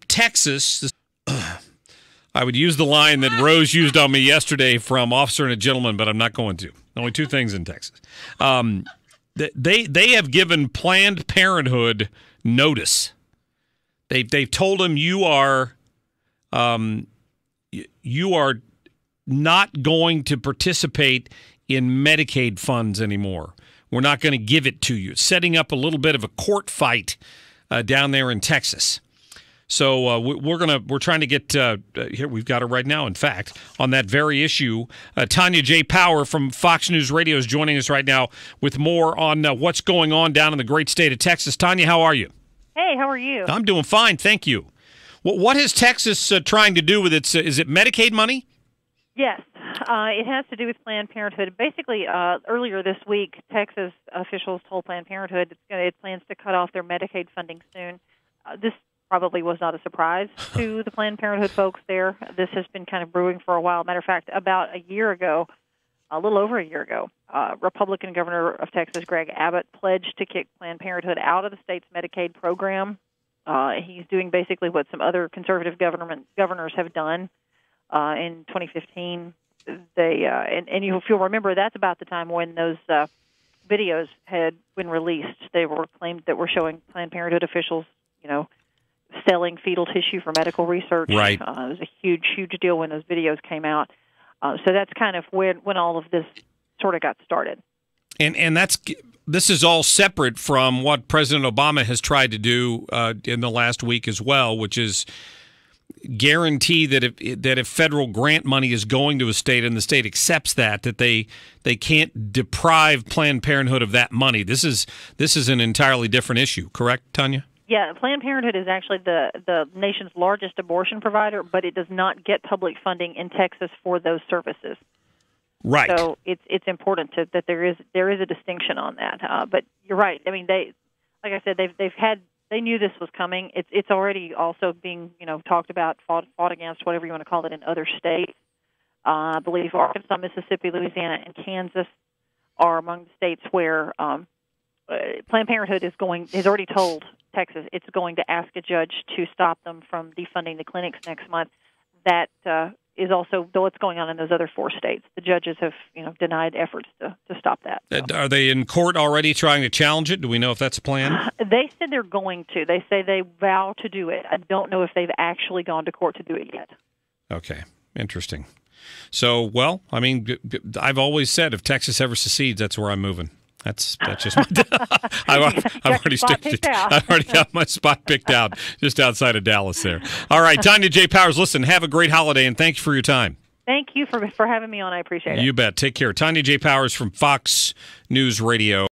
Texas, I would use the line that Rose used on me yesterday from Officer and a Gentleman, but I'm not going to. Only two things in Texas. They have given Planned Parenthood notice. They've told them you are not going to participate in Medicaid funds anymore. We're not going to give it to you. Setting up a little bit of a court fight down there in Texas. So we're trying to get here. We've got it right now. In fact, on that very issue, Tanya J. Power from Fox News Radio is joining us right now with more on what's going on down in the great state of Texas. Tanya, how are you? Hey, how are you? I'm doing fine, thank you. What is Texas trying to do with its? Is it Medicaid money? Yes, it has to do with Planned Parenthood. Basically, earlier this week, Texas officials told Planned Parenthood it plans to cut off their Medicaid funding soon. This probably was not a surprise to the Planned Parenthood folks there. This has been kind of brewing for a while. Matter of fact, about a year ago, a little over a year ago, Republican Governor of Texas, Greg Abbott, pledged to kick Planned Parenthood out of the state's Medicaid program. He's doing basically what some other conservative governors have done. In 2015, and if you'll remember, that's about the time when those videos had been released. They were claimed that were showing Planned Parenthood officials, selling fetal tissue for medical research. Right. It was a huge, huge deal when those videos came out. So that's kind of when all of this sort of got started. And this is all separate from what President Obama has tried to do in the last week as well, which is guarantee that if federal grant money is going to a state and the state accepts that they can't deprive Planned Parenthood of that money. This is an entirely different issue, correct, Tanya? Yeah, Planned Parenthood is actually the nation's largest abortion provider, but it does not get public funding in Texas for those services. Right. So it's important that there is a distinction on that. But you're right. I mean, like I said, they knew this was coming. It's already also being talked about, fought against, whatever you want to call it, in other states. I believe Arkansas, Mississippi, Louisiana, and Kansas are among the states where Planned Parenthood has already told Texas it's going to ask a judge to stop them from defunding the clinics next month. That is also what's going on in those other four states. The judges have denied efforts to stop that. Are they in court already trying to challenge it? Do we know if that's a plan? They said they're going to. They say they vow to do it. I don't know if they've actually gone to court to do it yet. Okay, interesting. So, well, I mean, I've always said if Texas ever secedes, that's where I'm moving. That's just my. I've already got my spot picked out just outside of Dallas there. All right, Tanya J. Powers, listen, have a great holiday, and thank you for your time. Thank you for having me on. I appreciate it. You bet. Take care. Tanya J. Powers from Fox News Radio.